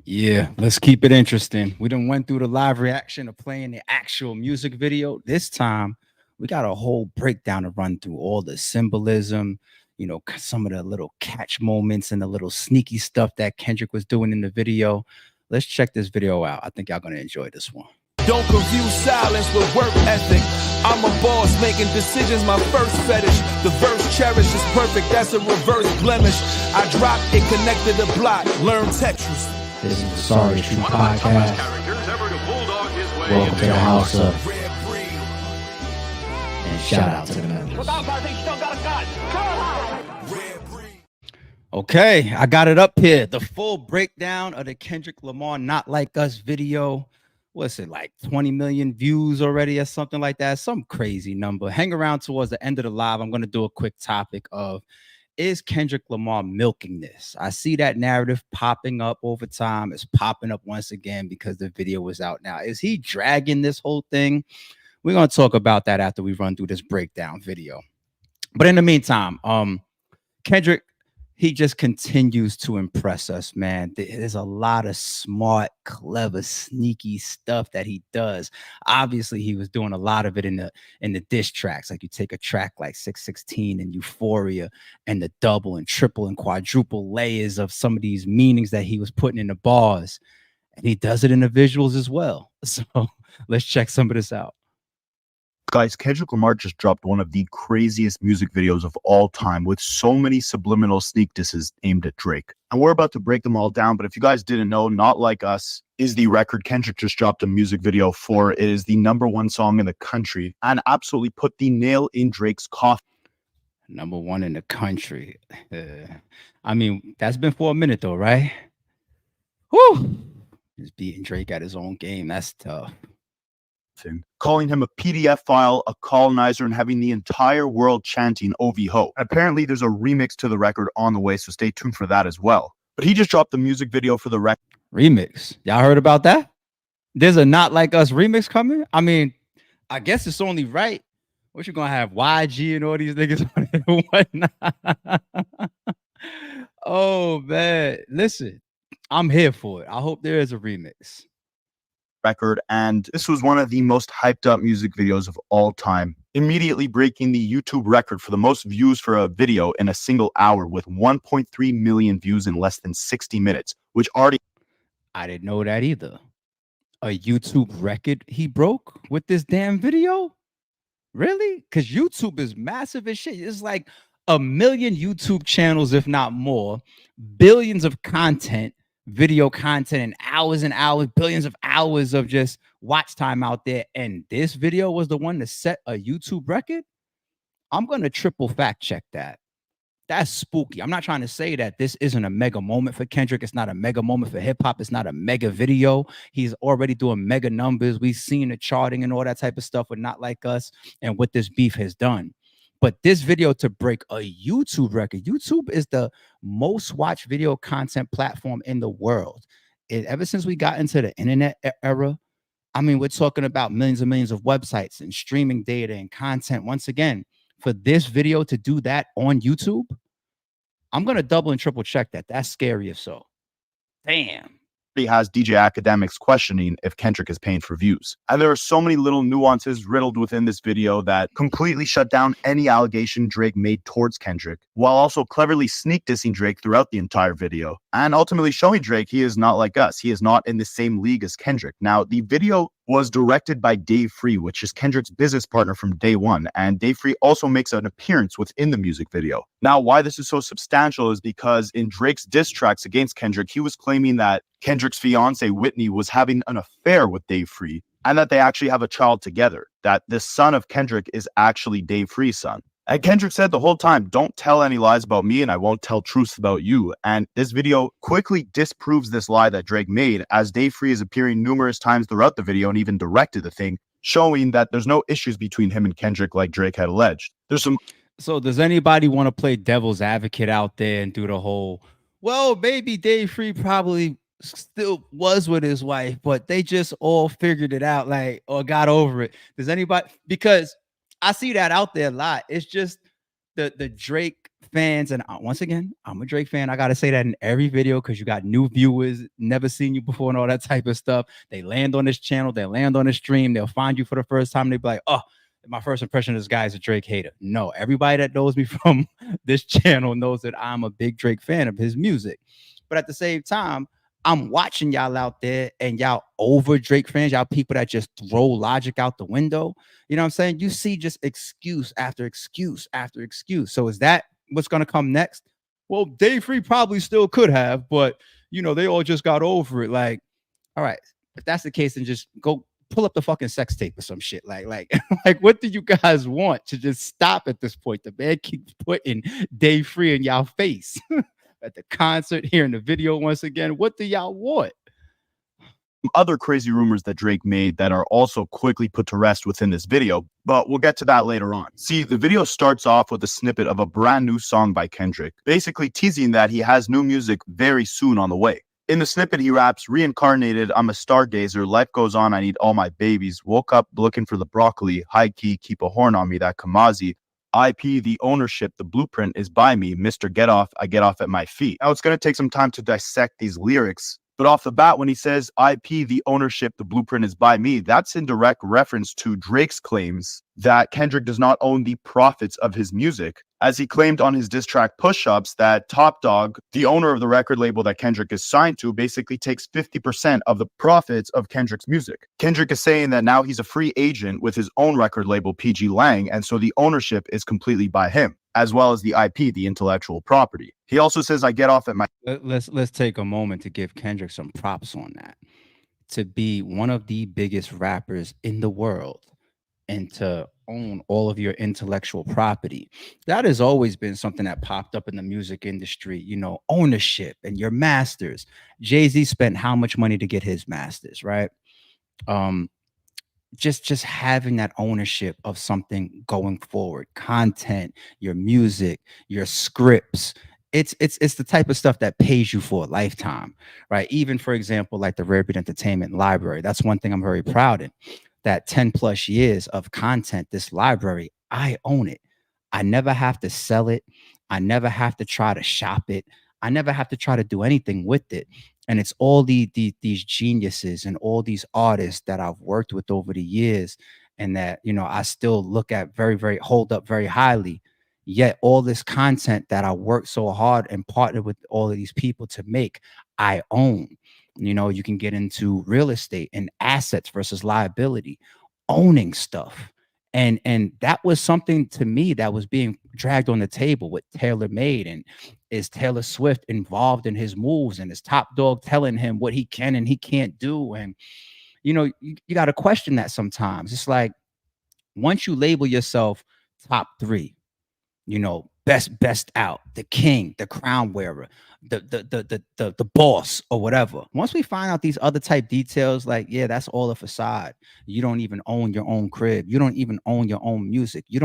Yeah, let's keep it interesting. We done went through the live reaction of playing the actual music video. This time, we got a whole breakdown to run through all the symbolism, some of the little catch moments and the little sneaky stuff that Kendrick was doing in the video. Let's check this video out. I think y'all gonna enjoy this one. Don't confuse silence with work ethic. I'm a boss making decisions, my first fetish. The verse cherished is perfect, that's a reverse blemish. I dropped it, connected the block, learn Tetris. This is the Sorry True Podcast. Welcome to the house of and shout out to the members. Okay, I got it up here. The full breakdown of the Kendrick Lamar Not Like Us video. What's it, like 20 million views already or something like that? Some crazy number. Hang around towards the end of the live. I'm going to do a quick topic of, is Kendrick Lamar milking this? I see that narrative popping up over time. It's popping up once again because the video was out now. Is he dragging this whole thing? We're going to talk about that after we run through this breakdown video. But in the meantime, Kendrick, he just continues to impress us, man. There's a lot of smart, clever, sneaky stuff that he does. Obviously, he was doing a lot of it in the diss tracks. Like you take a track like 616 and Euphoria and the double and triple and quadruple layers of some of these meanings that he was putting in the bars. And he does it in the visuals as well. So let's check some of this out. Guys, Kendrick Lamar just dropped one of the craziest music videos of all time with so many subliminal sneak disses aimed at Drake. And we're about to break them all down, but if you guys didn't know, Not Like Us is the record Kendrick just dropped a music video for. It is the #1 song in the country and absolutely put the nail in Drake's coffin. #1 in the country. I mean, that's been for a minute though, right? Whew. Just beating Drake at his own game. That's tough. Calling him a PDF file, a colonizer, and having the entire world chanting OV Ho. Apparently, there's a remix to the record on the way, so stay tuned for that as well. But he just dropped the music video for the record. Remix. Y'all heard about that? There's a Not Like Us remix coming? I mean, I guess it's only right. What you gonna have YG and all these niggas on it and whatnot? Oh, man. Listen, I'm here for it. I hope there is a remix. Record, and this was one of the most hyped up music videos of all time, immediately breaking the YouTube record for the most views for a video in a single hour with 1.3 million views in less than 60 minutes, which already... I didn't know that either. A YouTube record he broke with this damn video? Really? Because YouTube is massive as shit. It's like 1 million YouTube channels, if not more, billions of content, video content, and hours, billions of hours of just watch time out there. And this video was the one to set a YouTube record. I'm going to triple fact check that. That's spooky. I'm not trying to say that this isn't a mega moment for Kendrick. It's not a mega moment for hip hop. It's not a mega video. He's already doing mega numbers. We've seen the charting and all that type of stuff with Not Like Us and what this beef has done. But this video to break a YouTube record, YouTube is the most watched video content platform in the world. Ever since we got into the internet era, I mean, we're talking about millions and millions of websites and streaming data and content. Once again, for this video to do that on YouTube, I'm going to double and triple check that. That's scary if so. Damn. He has DJ academics questioning if Kendrick is paying for views. And there are so many little nuances riddled within this video that completely shut down any allegation Drake made towards Kendrick, while also cleverly sneak dissing Drake throughout the entire video, and ultimately showing Drake he is not like us. He is not in the same league as Kendrick. Now, the video was directed by Dave Free, which is Kendrick's business partner from day one, and Dave Free also makes an appearance within the music video. Now, why this is so substantial is because in Drake's diss tracks against Kendrick, he was claiming that Kendrick's fiance Whitney was having an affair with Dave Free, and that they actually have a child together, that the son of Kendrick is actually Dave Free's son. And Kendrick said the whole time, don't tell any lies about me and I won't tell truths about you. And this video quickly disproves this lie that Drake made, as Dave Free is appearing numerous times throughout the video and even directed the thing, showing that there's no issues between him and Kendrick like Drake had alleged. There's some... So does anybody want to play devil's advocate out there and do the whole, well, maybe Dave Free probably still was with his wife, but they just all figured it out, like, or got over it. Does anybody, because I see that out there a lot. It's just the Drake fans, and once again, I'm a Drake fan. I gotta say that in every video because you got new viewers, never seen you before, and all that type of stuff. They land on this channel, they land on the stream, they'll find you for the first time. They be like, oh, my first impression of this guy is a Drake hater. No, everybody that knows me from this channel knows that I'm a big Drake fan of his music. But at the same time, I'm watching y'all out there and y'all over Drake fans, y'all people that just throw logic out the window. You know what I'm saying? You see just excuse after excuse after excuse. So is that what's going to come next? Well, Day Free probably still could have, but you know, they all just got over it. Like, all right, if that's the case, then just go pull up the fucking sex tape or some shit. Like, what do you guys want to just stop at this point? The man keeps putting Day Free in y'all face. At the concert, here in the video once again. What do y'all want? Other crazy rumors that Drake made that are also quickly put to rest within this video, but we'll get to that later on. See, the video starts off with a snippet of a brand new song by Kendrick, basically teasing that he has new music very soon on the way. In the snippet, he raps, "Reincarnated, I'm a stargazer, life goes on, I need all my babies, woke up looking for the broccoli, high key, keep a horn on me, that Kamazi. IP, the ownership, the blueprint is by me. Mr. Get Off, I get off at my feet." Now, it's going to take some time to dissect these lyrics, but off the bat, when he says IP, the ownership, the blueprint is by me, that's in direct reference to Drake's claims that Kendrick does not own the profits of his music, as he claimed on his diss track Push-Ups that Top Dog, the owner of the record label that Kendrick is signed to, basically takes 50% of the profits of Kendrick's music. Kendrick is saying that now he's a free agent with his own record label, PG Lang, and so the ownership is completely by him, as well as the IP, the intellectual property. He also says, I get off at my... Let's take a moment to give Kendrick some props on that. To be one of the biggest rappers in the world and to own all of your intellectual property, that has always been something that popped up in the music industry, you know, ownership and your masters. Jay-Z spent how much money to get his masters, right? Just having that ownership of something going forward, content, your music, your scripts. It's the type of stuff that pays you for a lifetime, right? Even, for example, like the Rare Beat Entertainment library. That's one thing I'm very proud in. That 10 plus years of content, this library, I own it. I never have to sell it. I never have to try to shop it. I never have to try to do anything with it. And it's all these geniuses and all these artists that I've worked with over the years and that, you know, I still look at hold up very highly. Yet all this content that I worked so hard and partnered with all of these people to make, I own. You know, you can get into real estate and assets versus liability, owning stuff. And that was something to me that was being dragged on the table with Taylor Made. And is Taylor Swift involved in his moves and is Top Dog telling him what he can and he can't do? And, you know, you got to question that sometimes. It's like once you label yourself top 3, you know, best out, the king, the crown wearer, the boss or whatever. Once we find out these other type details, like, yeah, that's all a facade. You don't even own your own crib. You don't even own your own music. You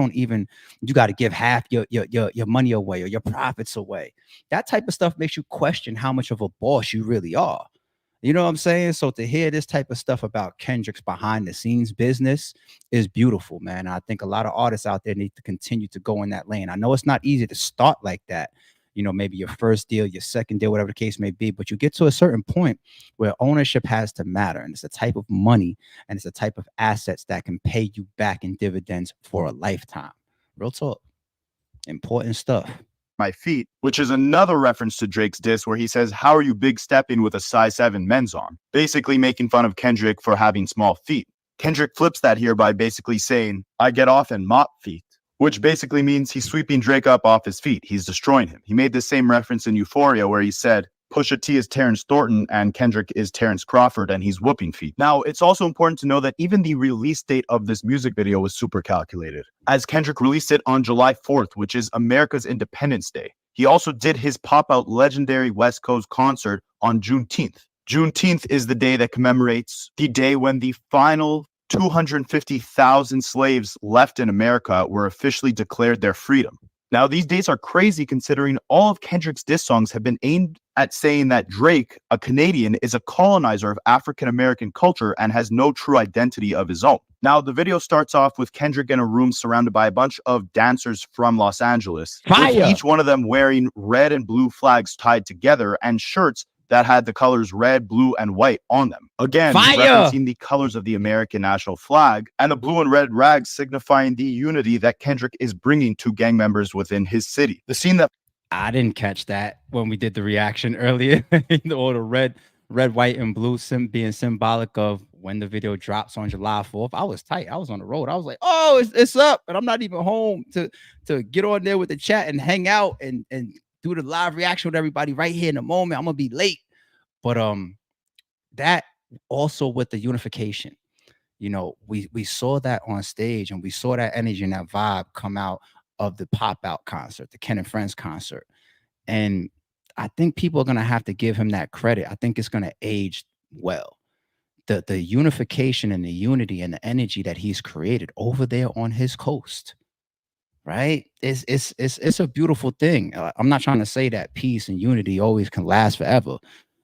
got to give half your money away or your profits away. That type of stuff makes you question how much of a boss you really are. You know what I'm saying? So to hear this type of stuff about Kendrick's behind the scenes business is beautiful, man. I think a lot of artists out there need to continue to go in that lane. I know it's not easy to start like that. You know, maybe your first deal, your second deal, whatever the case may be, but you get to a certain point where ownership has to matter. And it's a type of money and it's a type of assets that can pay you back in dividends for a lifetime. Real talk. Important stuff. My feet, which is another reference to Drake's diss where he says, how are you big stepping with a size 7 men's arm? Basically making fun of Kendrick for having small feet. Kendrick flips that here by basically saying, I get off and mop feet, which basically means he's sweeping Drake up off his feet. He's destroying him. He made the same reference in Euphoria where he said, Pusha T is Terrence Thornton and Kendrick is Terrence Crawford and he's whooping feet. Now, it's also important to know that even the release date of this music video was super calculated, as Kendrick released it on July 4th, which is America's Independence Day. He also did his pop-out legendary West Coast concert on Juneteenth. Juneteenth is the day that commemorates the day when the final 250,000 slaves left in America were officially declared their freedom. Now, these dates are crazy considering all of Kendrick's diss songs have been aimed at saying that Drake, a Canadian, is a colonizer of African-American culture and has no true identity of his own. Now, the video starts off with Kendrick in a room surrounded by a bunch of dancers from Los Angeles, Fire! with each one of them wearing red and blue flags tied together and shirts that had the colors red, blue, and white on them. Again, Fire! referencing the colors of the American national flag, and the blue and red rags signifying the unity that Kendrick is bringing to gang members within his city. The scene that I didn't catch that when we did the reaction earlier. All the red, white, and blue being symbolic of when the video drops on July 4th. I was tight. I was on the road. I was like, oh, it's up. And I'm not even home to get on there with the chat and hang out and do the live reaction with everybody right here in the moment. I'm gonna be late. But that also with the unification, you know, we saw that on stage, and we saw that energy and that vibe come out of the Pop Out concert, the Ken and Friends concert. And I think people are gonna have to give him that credit. I think it's gonna age well. The unification and the unity and the energy that he's created over there on his coast, right? It's a beautiful thing. I'm not trying to say that peace and unity always can last forever.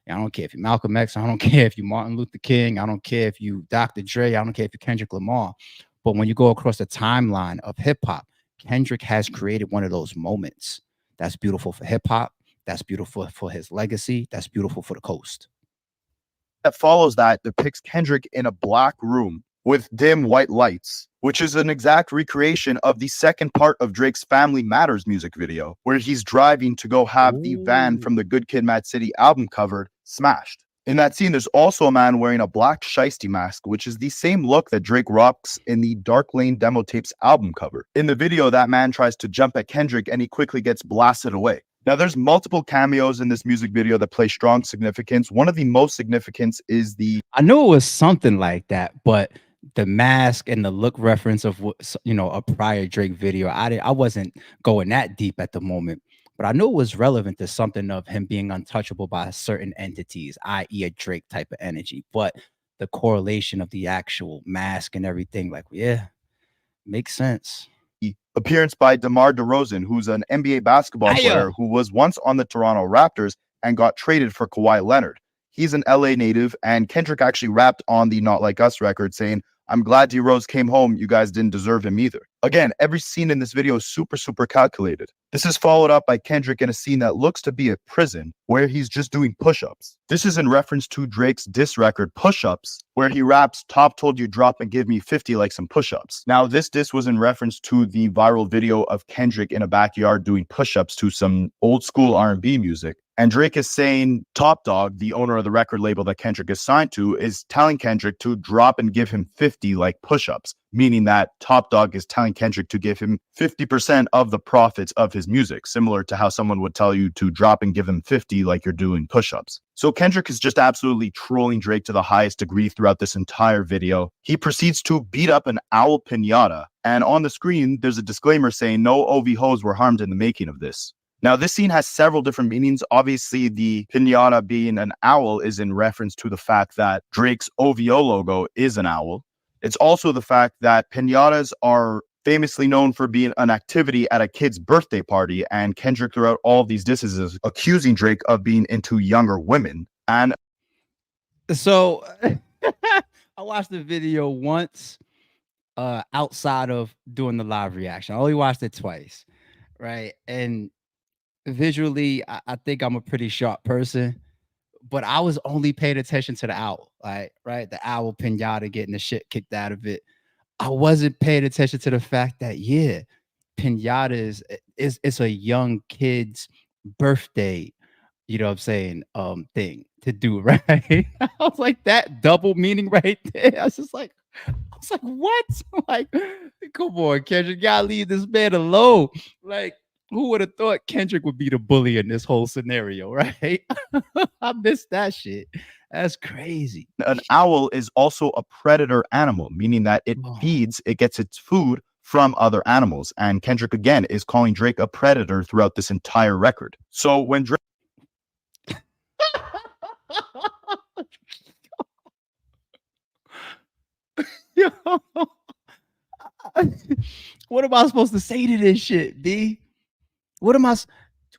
I don't care if you're Malcolm X. I don't care if you're Martin Luther King. I don't care if you Dr. Dre. I don't care if you're Kendrick Lamar. But when you go across the timeline of hip hop, Kendrick has created one of those moments that's beautiful for hip hop. That's beautiful for his legacy. That's beautiful for the coast. that follows that depicts Kendrick in a black room with dim white lights, which is an exact recreation of the second part of Drake's Family Matters music video, where he's driving to go have the van from the Good Kid, Mad City album cover smashed. In that scene, there's also a man wearing a black shiesty mask, which is the same look that Drake rocks in the Dark Lane Demo Tapes album cover. In the video, that man tries to jump at Kendrick and he quickly gets blasted away. Now, there's multiple cameos in this music video that play strong significance. One of the most significant is I knew it was something like that, but the mask and the look reference of a prior Drake video, I wasn't going that deep at the moment. But I knew it was relevant to something of him being untouchable by certain entities, i.e. a Drake type of energy. But the correlation of the actual mask and everything, like, yeah, makes sense. Appearance by DeMar DeRozan, who's an NBA basketball player who was once on the Toronto Raptors and got traded for Kawhi Leonard. He's an LA native, and Kendrick actually rapped on the Not Like Us record saying, "I'm glad D-Rose came home. You guys didn't deserve him either." Again, every scene in this video is super, super calculated. This is followed up by Kendrick in a scene that looks to be a prison where he's just doing push-ups. This is in reference to Drake's diss record Push-Ups, where he raps, "Top told you drop and give me 50 like some push-ups." Now, this diss was in reference to the viral video of Kendrick in a backyard doing push-ups to some old school R&B music. And Drake is saying Top Dog, the owner of the record label that Kendrick is signed to, is telling Kendrick to drop and give him 50 like push-ups, meaning that Top Dog is telling Kendrick to give him 50% of the profits of his music, similar to how someone would tell you to drop and give him 50 like you're doing push-ups. So Kendrick is just absolutely trolling Drake to the highest degree throughout this entire video. He proceeds to beat up an owl piñata, and on the screen, there's a disclaimer saying no OV hoes were harmed in the making of this. Now, this scene has several different meanings. Obviously, the piñata being an owl is in reference to the fact that Drake's OVO logo is an owl. It's also the fact that piñatas are famously known for being an activity at a kid's birthday party, and Kendrick throughout all of these disses is accusing Drake of being into younger women. And so I watched the video once outside of doing the live reaction. I only watched it twice, right? And visually, I think I'm a pretty sharp person, but I was only paying attention to the owl, right? The owl piñata getting the shit kicked out of it. I wasn't paying attention to the fact that, yeah, piñata is a young kid's birthday, you know what I'm saying, thing to do, right? I was like, that double meaning right there. I was like, what? Like, come on, Kendrick, you gotta leave this man alone. Like, who would have thought Kendrick would be the bully in this whole scenario, right? I missed that shit. That's crazy. An owl is also a predator animal, meaning that it gets its food from other animals. And Kendrick, again, is calling Drake a predator throughout this entire record. So when Drake... What am I supposed to say to this shit, B? What am I?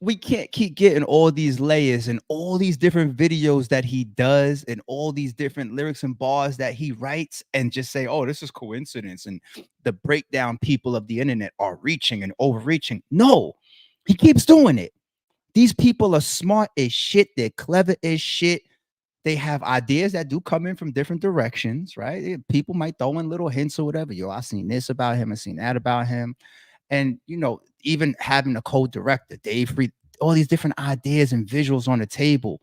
we can't keep getting all these layers and all these different videos that he does and all these different lyrics and bars that he writes and just say, oh, this is coincidence. And the breakdown people of the internet are reaching and overreaching. No, he keeps doing it. These people are smart as shit. They're clever as shit. They have ideas that do come in from different directions, right? People might throw in little hints or whatever. Yo, I seen this about him. I seen that about him. And, even having a co-director, Dave Free, all these different ideas and visuals on the table,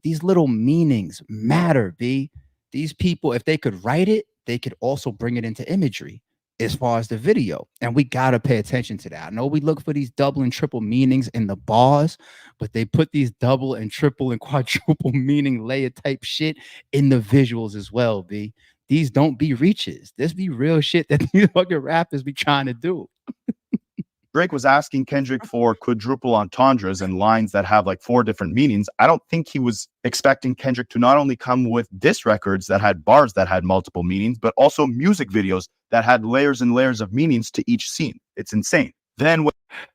these little meanings matter, B. These people, if they could write it, they could also bring it into imagery as far as the video. And we got to pay attention to that. I know we look for these double and triple meanings in the bars, but they put these double and triple and quadruple meaning layer type shit in the visuals as well, B. These don't be reaches. This be real shit that these fucking rappers be trying to do. Drake was asking Kendrick for quadruple entendres and lines that have like 4 different meanings. I don't think he was expecting Kendrick to not only come with diss records that had bars that had multiple meanings, but also music videos that had layers and layers of meanings to each scene. It's insane. Then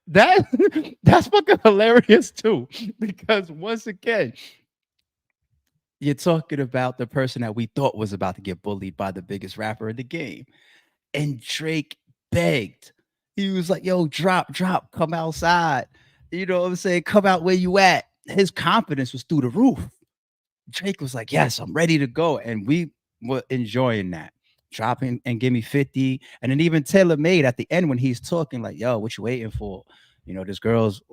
that's fucking hilarious too, because once again, you're talking about the person that we thought was about to get bullied by the biggest rapper in the game. And Drake begged. He was like, yo, drop, come outside. You know what I'm saying? Come out where you at. His confidence was through the roof. Drake was like, yes, I'm ready to go. And we were enjoying that. Dropping and give me 50. And then even Taylor Made at the end when he's talking, like, yo, what you waiting for? This girl's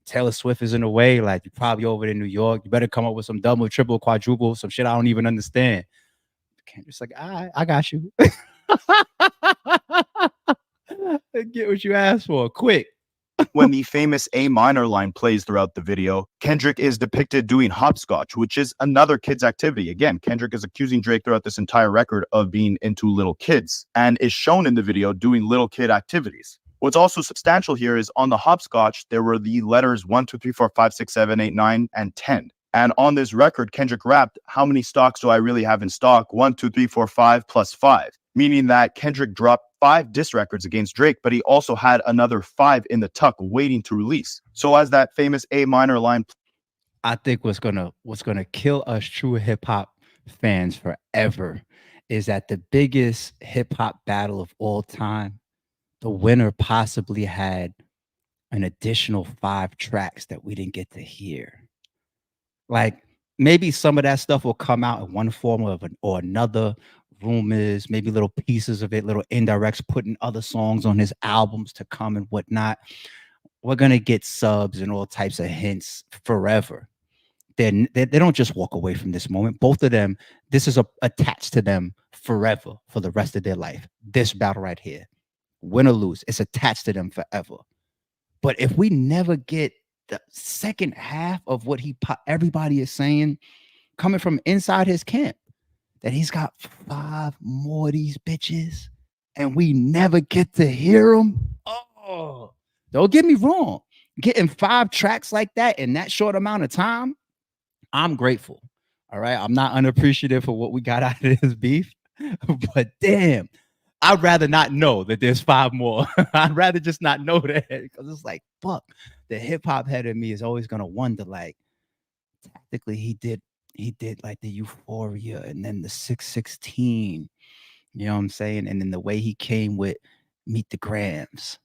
Taylor Swift is in the way. Like, you're probably over in New York. You better come up with some double, triple, quadruple, some shit I don't even understand. Kendrick's like, all right, I got you. Get what you asked for, quick. When the famous A minor line plays throughout the video, Kendrick is depicted doing hopscotch, which is another kid's activity. Again, Kendrick is accusing Drake throughout this entire record of being into little kids and is shown in the video doing little kid activities. What's also substantial here is on the hopscotch, there were the letters 1, 2, 3, 4, 5, 6, 7, 8, 9, and 10. And on this record, Kendrick rapped, how many stocks do I really have in stock? 1, 2, 3, 4, 5 plus 5. Meaning that Kendrick dropped 5 diss records against Drake, but he also had another 5 in the tuck waiting to release. So as that famous A minor line, I think what's gonna kill us true hip hop fans forever is that the biggest hip hop battle of all time, the winner possibly had an additional 5 tracks that we didn't get to hear. Like, maybe some of that stuff will come out in one form or another. Rumors, maybe little pieces of it, little indirects, putting other songs on his albums to come and whatnot. We're gonna get subs and all types of hints forever. They don't just walk away from this moment. Both of them, this is attached to them forever for the rest of their life. This battle right here, win or lose, it's attached to them forever. But if we never get the second half of what everybody is saying coming from inside his camp, that he's got 5 more of these bitches and we never get to hear them. Oh, don't get me wrong. Getting 5 tracks like that in that short amount of time, I'm grateful. All right. I'm not unappreciative for what we got out of this beef, but damn, I'd rather not know that there's 5 more. I'd rather just not know that, because it's like, fuck, the hip hop head of me is always going to wonder, like, tactically he did like the Euphoria and then the 616, you know what I'm saying? And then the way he came with Meet the Grams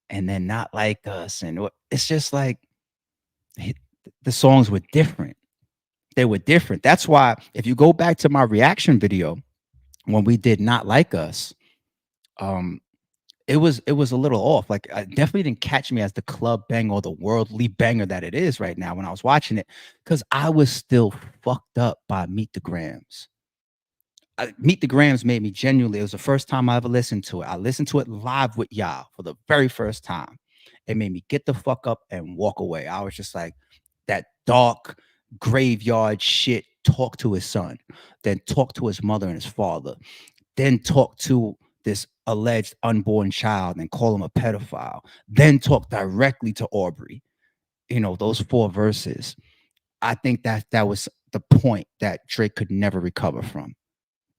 and then Not Like Us. And it's just like the songs were different. They were different. That's why if you go back to my reaction video when we did Not Like Us, it was a little off. Like, I definitely didn't catch me as the club banger or the worldly banger that it is right now when I was watching it, because I was still fucked up by Meet the Grams. Meet the Grams made me genuinely, it was the first time I ever listened to it. I listened to it live with y'all for the very first time. It made me get the fuck up and walk away. I was just like, that dark graveyard shit, talk to his son, then talk to his mother and his father, then talk to this alleged unborn child and call him a pedophile, then talk directly to Aubrey. Those 4 verses. I think that was the point that Drake could never recover from.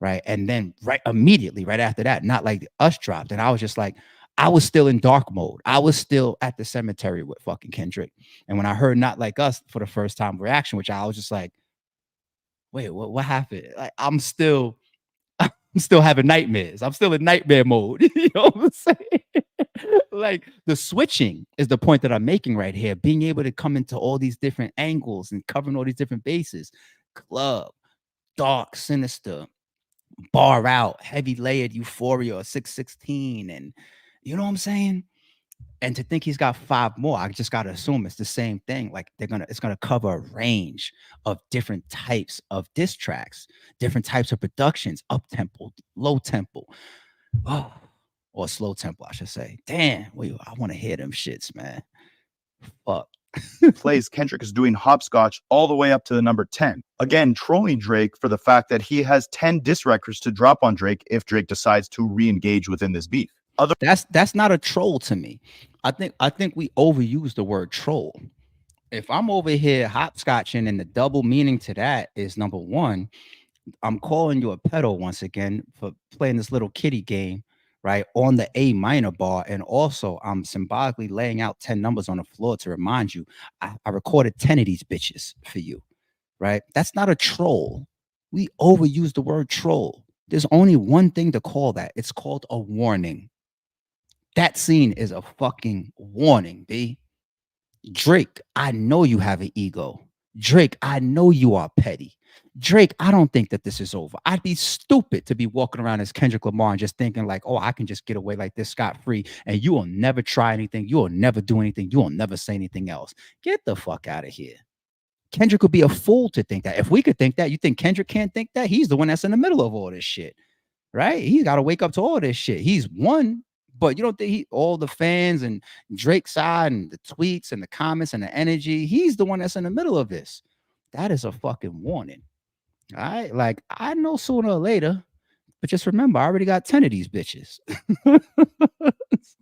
Right. And then immediately right after that, Not Like Us dropped. And I was just like, I was still in dark mode. I was still at the cemetery with fucking Kendrick. And when I heard Not Like Us for the first time reaction, which I was just like, wait, what happened? Like, I'm still having nightmares. I'm still in nightmare mode. You know what I'm saying? Like, the switching is the point that I'm making right here. Being able to come into all these different angles and covering all these different bases. Club, dark, sinister, bar out, heavy layered Euphoria or 616. And you know what I'm saying? And to think he's got 5 more, I just gotta assume it's the same thing. Like, it's gonna cover a range of different types of diss tracks, different types of productions, up tempo, low tempo, or slow tempo, I should say. Damn, wait, I want to hear them shits, man. Fuck. Plays, Kendrick is doing Hopscotch all the way up to the number 10. Again, trolling Drake for the fact that he has 10 diss records to drop on Drake if Drake decides to re-engage within this beef. That's not a troll to me. I think we overuse the word troll. If I'm over here hopscotching, and the double meaning to that is, number one, I'm calling you a pedo once again for playing this little kitty game, right, on the A minor bar. And also, I'm symbolically laying out 10 numbers on the floor to remind you I recorded 10 of these bitches for you, right? That's not a troll. We overuse the word troll. There's only one thing to call that. It's called a warning. That scene is a fucking warning, B. Drake, I know you have an ego. Drake, I know you are petty. Drake, I don't think that this is over. I'd be stupid to be walking around as Kendrick Lamar and just thinking like, oh, I can just get away like this scot-free, and you will never try anything. You will never do anything. You will never say anything else. Get the fuck out of here. Kendrick would be a fool to think that. If we could think that, you think Kendrick can't think that? He's the one that's in the middle of all this shit, right? He's got to wake up to all this shit. He's one. But you don't think all the fans and Drake's side and the tweets and the comments and the energy, he's the one that's in the middle of this. That is a fucking warning. All right. Like, I know sooner or later, but just remember, I already got 10 of these bitches.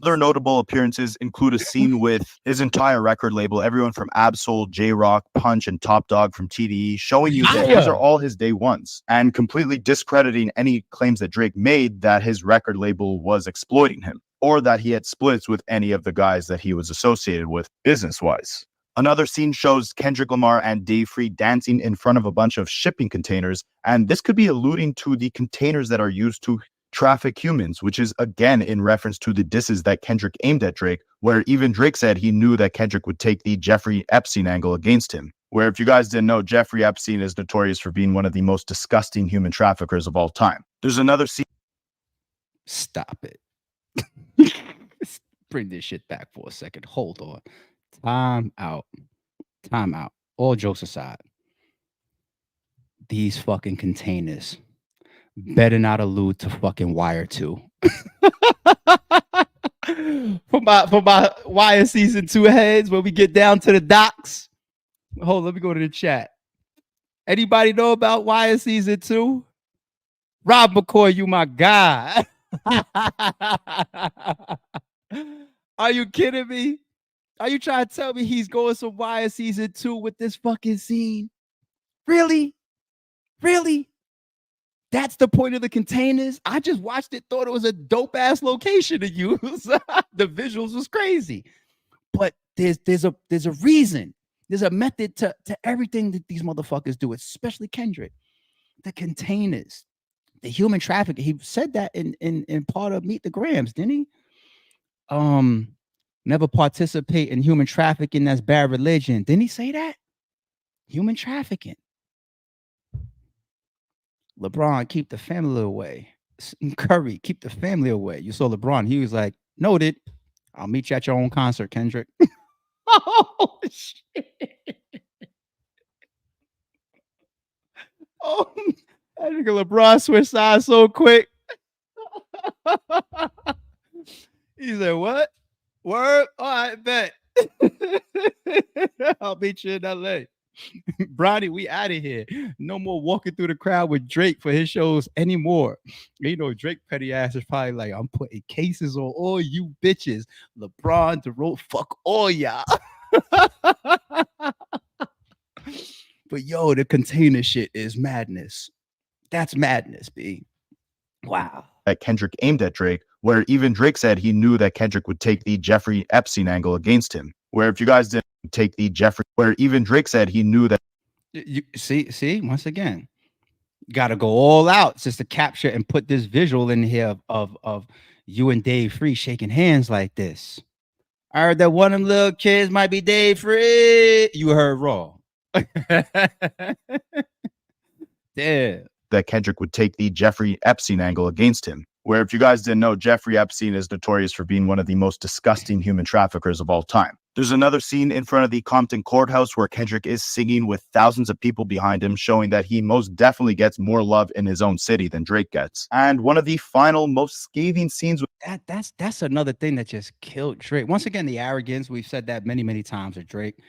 Other notable appearances include a scene with his entire record label, everyone from Absol, J-Rock, Punch, and Top Dog from TDE, showing you that these are all his day ones, and completely discrediting any claims that Drake made that his record label was exploiting him, or that he had splits with any of the guys that he was associated with business-wise. Another scene shows Kendrick Lamar and Dave Free dancing in front of a bunch of shipping containers, and this could be alluding to the containers that are used to traffic humans, which is again in reference to the disses that Kendrick aimed at Drake, where even Drake said he knew that Kendrick would take the Jeffrey Epstein angle against him. Where, if you guys didn't know, Jeffrey Epstein is notorious for being one of the most disgusting human traffickers of all time. There's another scene. Stop it. Bring this shit back for a second. Hold on. Time out. Time out. All jokes aside, these fucking containers better not allude to fucking Wire 2. for my Wire season 2 heads, when we get down to the docks. Hold on, let me go to the chat. Anybody know about Wire season 2? Rob McCoy, you my guy. Are you kidding me? Are you trying to tell me he's going some Wire season 2 with this fucking scene? Really? Really? That's the point of the containers? I just watched it, thought it was a dope ass location to use. The visuals was crazy. But there's a reason. There's a method to everything that these motherfuckers do, especially Kendrick. The containers, the human trafficking. He said that in part of Meet the Grams, didn't he? Never participate in human trafficking. That's bad religion. Didn't he say that? Human trafficking. LeBron, keep the family away. Curry, keep the family away. You saw LeBron. He was like, noted. I'll meet you at your own concert, Kendrick. Oh, shit. Oh, that nigga LeBron switched sides so quick. He said, what? Word? All right, bet. I'll meet you in LA. Bronny, we out of here. No more walking through the crowd with Drake for his shows anymore. You know, Drake petty ass is probably like, I'm putting cases on all you bitches. LeBron, DeRozan, fuck all y'all. But yo, the container shit is madness. That's madness, B. Wow. That Kendrick aimed at Drake where even Drake said he knew that Kendrick would take the Jeffrey Epstein angle against him. Where if you guys didn't take the Jeffrey, where even Drake said he knew that. You see, once again, got to go all out just to capture and put this visual in here of you and Dave Free shaking hands like this. I heard that one of them little kids might be Dave Free. You heard wrong. Yeah. That Kendrick would take the Jeffrey Epstein angle against him. Where if you guys didn't know, Jeffrey Epstein is notorious for being one of the most disgusting human traffickers of all time. There's another scene in front of the Compton courthouse where Kendrick is singing with thousands of people behind him, showing that he most definitely gets more love in his own city than Drake gets. And one of the final most scathing scenes with that's another thing that just killed Drake. Once again, the arrogance. We've said that many times with Drake.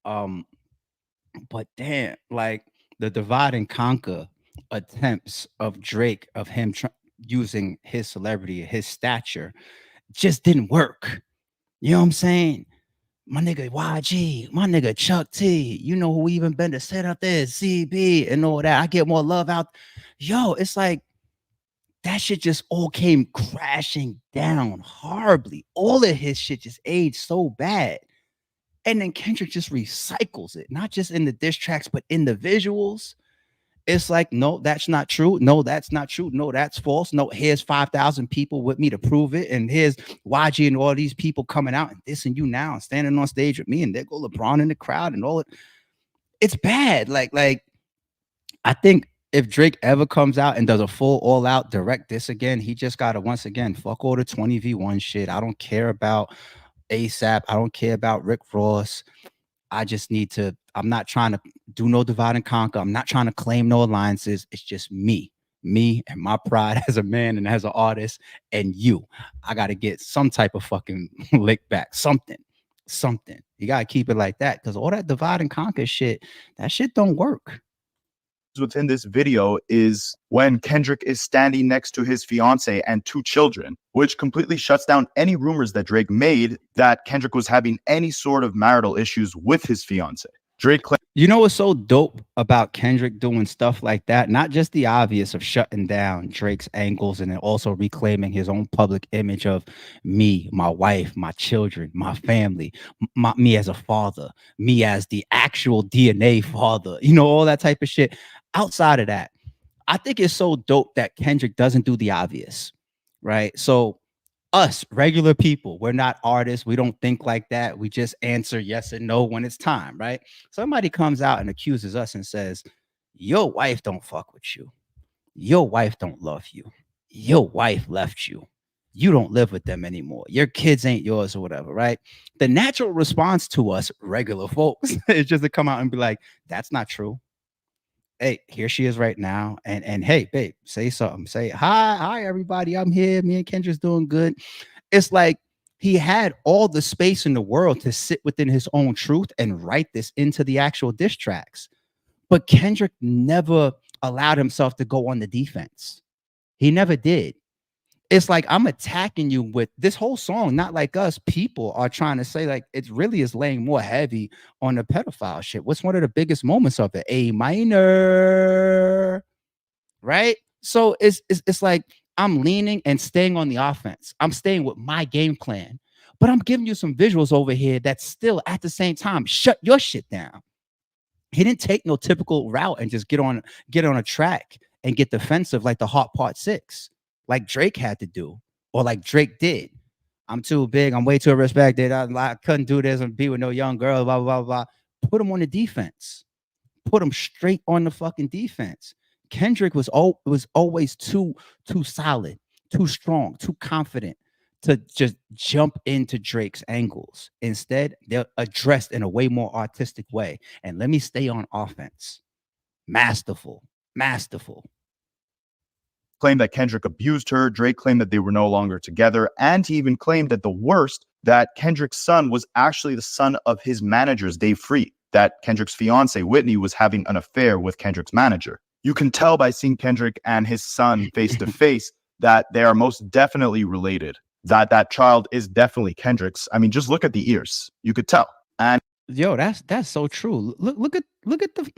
But damn, like the divide and conquer attempts of Drake, of him using his celebrity, his stature, just didn't work. You know what I'm saying? My nigga YG, my nigga Chuck T, you know who even been to set up there, CB and all that. I get more love out. Yo, it's like that shit just all came crashing down horribly. All of his shit just aged so bad. And then Kendrick just recycles it, not just in the diss tracks, but in the visuals. It's like, no, that's not true. No, that's not true. No, that's false. No, here's 5,000 people with me to prove it. And here's YG and all these people coming out and dissing you now and standing on stage with me. And there go LeBron in the crowd and all it. It's bad. Like I think if Drake ever comes out and does a full all out direct diss again, he just got to once again fuck all the 20v1 shit. I don't care about ASAP. I don't care about Rick Ross. I just need to, I'm not trying to do no divide and conquer. I'm not trying to claim no alliances. It's just me and my pride as a man and as an artist and you. I got to get some type of fucking lick back. Something. You got to keep it like that because all that divide and conquer shit, that shit don't work. Within this video is when Kendrick is standing next to his fiance and 2 children, which completely shuts down any rumors that Drake made that Kendrick was having any sort of marital issues with his fiance. Drake claimed, you know what's so dope about Kendrick doing stuff like that? Not just the obvious of shutting down Drake's angles and then also reclaiming his own public image of me, my wife, my children, my family, me as a father, me as the actual DNA father, you know, all that type of shit. Outside of that, I think it's so dope that Kendrick doesn't do the obvious, right? So us regular people, we're not artists. We don't think like that. We just answer yes and no when it's time, right? Somebody comes out and accuses us and says, your wife don't fuck with you. Your wife don't love you. Your wife left you. You don't live with them anymore. Your kids ain't yours or whatever, right? The natural response to us regular folks is just to come out and be like, that's not true. Hey, here she is right now. And hey, babe, say something. Say, hi, everybody. I'm here. Me and Kendrick's doing good. It's like he had all the space in the world to sit within his own truth and write this into the actual diss tracks. But Kendrick never allowed himself to go on the defense. He never did. It's like I'm attacking you with this whole song, not like us. People are trying to say like it really is laying more heavy on the pedophile shit. What's one of the biggest moments of it? A minor, right? So it's like I'm leaning and staying on the offense. I'm staying with my game plan, but I'm giving you some visuals over here that still at the same time shut your shit down. He didn't take no typical route and just get on a track and get defensive like the Hot Part 6. Like Drake had to do, or like Drake did. I'm too big. I'm way too respected. I couldn't do this and be with no young girl, blah, blah, blah, blah. Put him on the defense. Put him straight on the fucking defense. Kendrick was always too solid, too strong, too confident to just jump into Drake's angles. Instead, they're addressed in a way more artistic way. And let me stay on offense. Masterful. Claimed that Kendrick abused her. Drake claimed that they were no longer together. And he even claimed that the worst, that Kendrick's son was actually the son of his manager's Dave Free, that Kendrick's fiance, Whitney, was having an affair with Kendrick's manager. You can tell by seeing Kendrick and his son face to face that they are most definitely related, that child is definitely Kendrick's. I mean, just look at the ears. You could tell. And yo, that's so true. Look at the...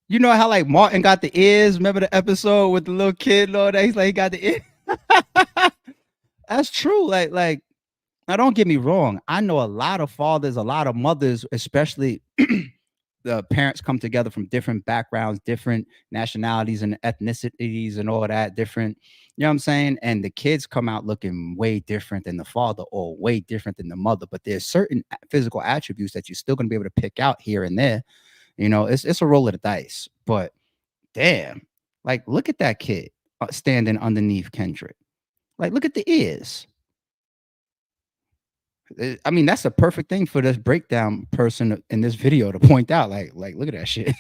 You know how like Martin got the ears? Remember the episode with the little kid? Lord, he's like he got the ear. That's true. Like now don't get me wrong. I know a lot of fathers, a lot of mothers, especially the parents come together from different backgrounds, different nationalities and ethnicities and all that, different, you know what I'm saying? And the kids come out looking way different than the father or way different than the mother. But there's certain physical attributes that you're still gonna be able to pick out here and there. You know, it's a roll of the dice. But damn, like look at that kid standing underneath Kendrick. Like, look at the ears. I mean, that's a perfect thing for this breakdown person in this video to point out. Like, look at that shit.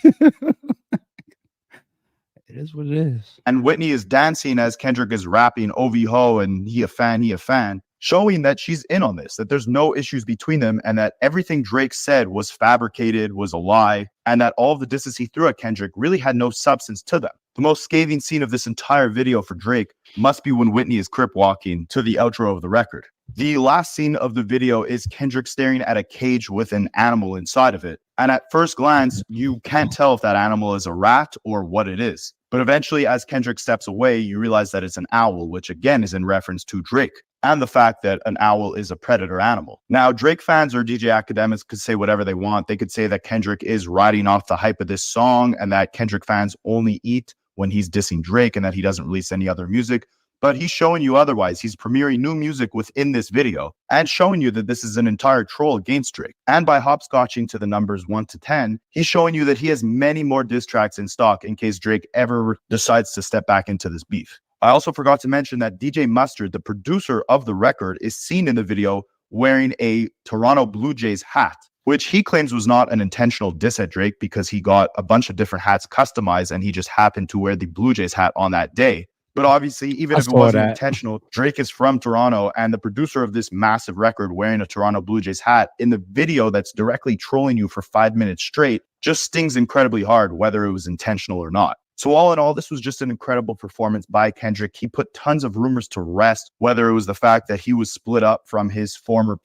It is what it is. And Whitney is dancing as Kendrick is rapping "Ovi Ho" and he a fan, showing that she's in on this, that there's no issues between them, and that everything Drake said was fabricated, was a lie, and that all of the disses he threw at Kendrick really had no substance to them. The most scathing scene of this entire video for Drake must be when Whitney is crip walking to the outro of the record. The last scene of the video is Kendrick staring at a cage with an animal inside of it. And at first glance, you can't tell if that animal is a rat or what it is. But eventually, as Kendrick steps away, you realize that it's an owl, which again is in reference to Drake and the fact that an owl is a predator animal. Now, Drake fans or DJ academics could say whatever they want. They could say that Kendrick is riding off the hype of this song and that Kendrick fans only eat when he's dissing Drake and that he doesn't release any other music. But he's showing you otherwise. He's premiering new music within this video and showing you that this is an entire troll against Drake. And by hopscotching to the numbers 1 to 10, he's showing you that he has many more diss tracks in stock in case Drake ever decides to step back into this beef. I also forgot to mention that DJ Mustard, the producer of the record, is seen in the video wearing a Toronto Blue Jays hat, which he claims was not an intentional diss at Drake because he got a bunch of different hats customized and he just happened to wear the Blue Jays hat on that day. But obviously, even if it wasn't intentional, Drake is from Toronto, and the producer of this massive record wearing a Toronto Blue Jays hat in the video that's directly trolling you for 5 minutes straight just stings incredibly hard, whether it was intentional or not. So all in all, this was just an incredible performance by Kendrick. He put tons of rumors to rest, whether it was the fact that he was split up from his former...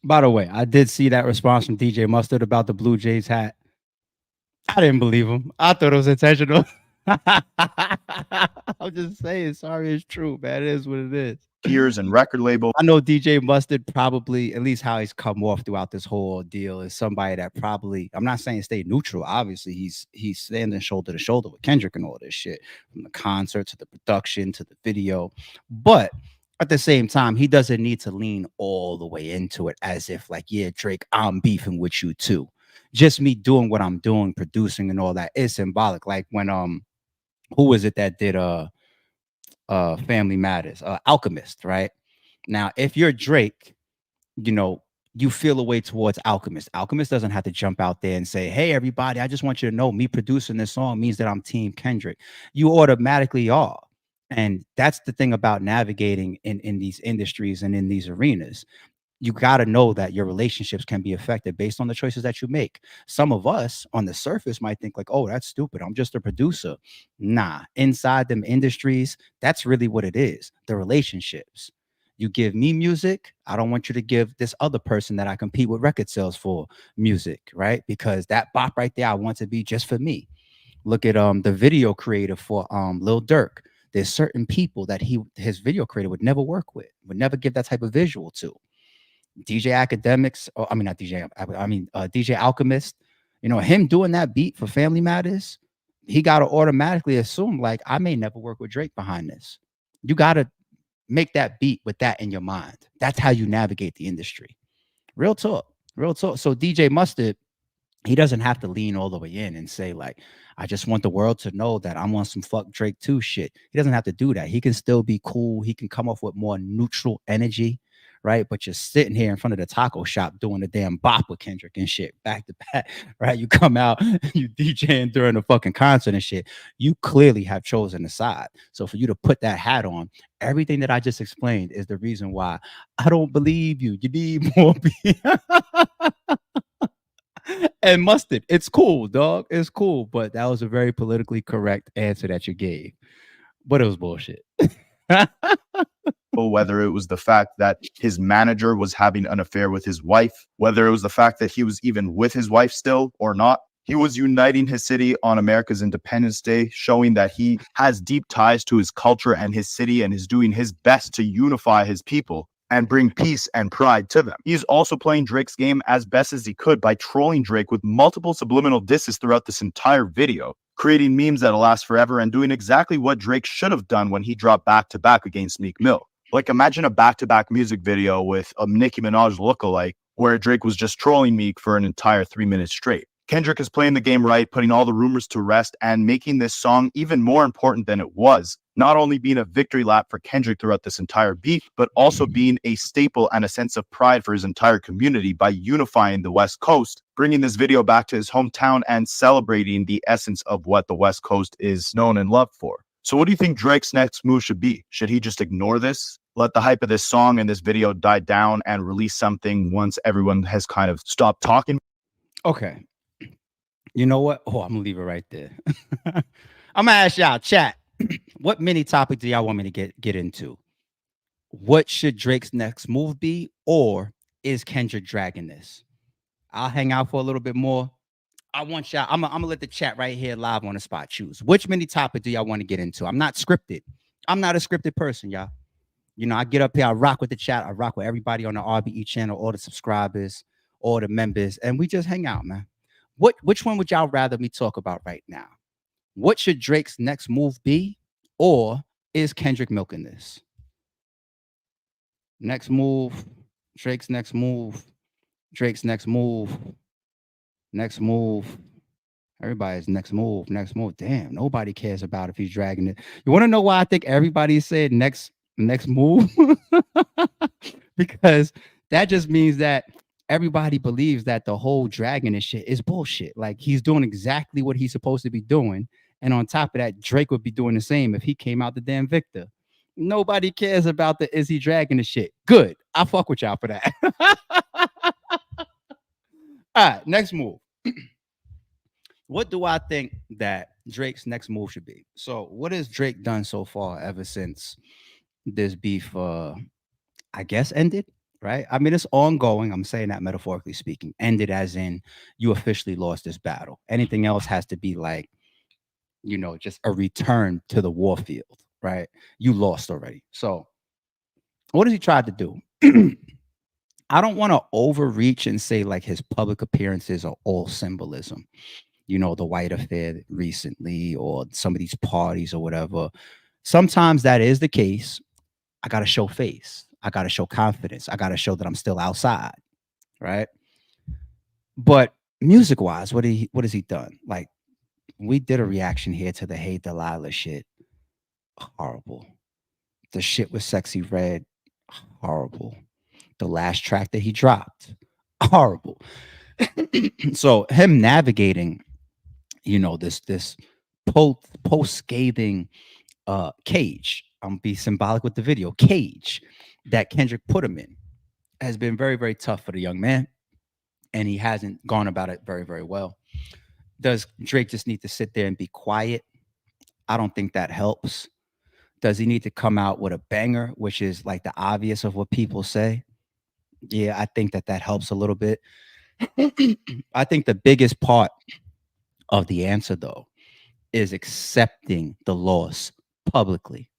By the way, I did see that response from DJ Mustard about the Blue Jays hat. I didn't believe him. I thought it was intentional. I'm just saying, sorry, it's true, man. It is what it is. Peers and record label. I know DJ Mustard probably, at least how he's come off throughout this whole deal, is somebody that probably, I'm not saying stay neutral. Obviously, he's standing shoulder to shoulder with Kendrick and all this shit, from the concert to the production to the video. But at the same time, he doesn't need to lean all the way into it as if like, yeah, Drake, I'm beefing with you too. Just me doing what I'm doing, producing and all that is symbolic. Like when who was it that did Family Matters? Alchemist, right? Now, if you're Drake, you know, you feel a way towards Alchemist. Alchemist doesn't have to jump out there and say, hey, everybody, I just want you to know me producing this song means that I'm Team Kendrick. You automatically are. And that's the thing about navigating in these industries and in these arenas. You got to know that your relationships can be affected based on the choices that you make. Some of us on the surface might think like, oh, that's stupid. I'm just a producer. Nah, inside them industries, that's really what it is. The relationships. You give me music. I don't want you to give this other person that I compete with record sales for music, right? Because that bop right there, I want to be just for me. Look at the video creator for Lil Durk. There's certain people that his video creator would never work with, would never give that type of visual to. DJ Academics, or I mean not DJ, I mean DJ Alchemist, you know, him doing that beat for Family Matters, he got to automatically assume like I may never work with Drake behind this. You got to make that beat with that in your mind. That's how you navigate the industry. Real talk, real talk. So DJ Mustard, he doesn't have to lean all the way in and say like, I just want the world to know that I'm on some fuck Drake 2 shit. He doesn't have to do that. He can still be cool. He can come off with more neutral energy. Right, but you're sitting here in front of the taco shop doing the damn bop with Kendrick and shit back to back, right? You come out, you DJing during the fucking concert and shit. You clearly have chosen a side. So for you to put that hat on, everything that I just explained is the reason why I don't believe you. You need more. And Mustard, it's cool, dog. It's cool, but that was a very politically correct answer that you gave. But it was bullshit. Whether it was the fact that his manager was having an affair with his wife, whether it was the fact that he was even with his wife still or not. He was uniting his city on America's Independence Day, showing that he has deep ties to his culture and his city and is doing his best to unify his people and bring peace and pride to them. He's also playing Drake's game as best as he could by trolling Drake with multiple subliminal disses throughout this entire video, creating memes that'll last forever and doing exactly what Drake should have done when he dropped back-to-back against Meek Mill. Like, imagine a back-to-back music video with a Nicki Minaj lookalike where Drake was just trolling Meek for an entire 3 minutes straight. Kendrick is playing the game right, putting all the rumors to rest and making this song even more important than it was. Not only being a victory lap for Kendrick throughout this entire beat, but also being a staple and a sense of pride for his entire community by unifying the West Coast, bringing this video back to his hometown and celebrating the essence of what the West Coast is known and loved for. So what do you think Drake's next move should be? Should he just ignore this, let the hype of this song and this video die down and release something once everyone has kind of stopped talking? Okay. You know what? Oh, I'm gonna leave it right there. I'm gonna ask y'all, chat, what mini topic do y'all want me to get into? What should Drake's next move be, or is Kendrick dragging this? I'll hang out for a little bit more. I want y'all, I'm gonna let the chat right here live on the spot choose. Which mini topic do y'all want to get into? I'm not scripted. I'm not a scripted person, y'all. You know, I get up here, I rock with the chat, I rock with everybody on the RBE channel, all the subscribers, all the members, and we just hang out, man. Which one would y'all rather me talk about right now? What should Drake's next move be, or is Kendrick milking this? Next move, Drake's next move, Drake's next move, next move. Everybody's next move, next move. Damn, nobody cares about if he's dragging it. You want to know why I think everybody said next move? Because that just means that everybody believes that the whole dragging and shit is bullshit. Like, he's doing exactly what he's supposed to be doing. And on top of that, Drake would be doing the same if he came out the damn victor. Nobody cares about the is he dragging the shit. Good. I fuck with y'all for that. All right, next move. What do I think that Drake's next move should be? So what has Drake done so far ever since this beef, I guess, ended? Right? I mean, it's ongoing. I'm saying that metaphorically speaking. Ended as in you officially lost this battle. Anything else has to be like, you know, just a return to the war field, right? You lost already. So what has he tried to do? I don't want to overreach and say like his public appearances are all symbolism. You know, the white affair recently or some of these parties or whatever. Sometimes that is the case. I got to show face. I got to show confidence. I got to show that I'm still outside, right? But music-wise, what has he done? Like, we did a reaction here to the Hey Delilah shit. Horrible. The shit with Sexy Red. Horrible. The last track that he dropped. Horrible. So him navigating, you know, this post-scathing cage. I'm be symbolic with the video. Cage that Kendrick put him in has been very, very tough for the young man. And he hasn't gone about it very, very well. Does Drake just need to sit there and be quiet? I don't think that helps. Does he need to come out with a banger, which is like the obvious of what people say? Yeah, I think that helps a little bit. I think the biggest part of the answer, though, is accepting the loss publicly.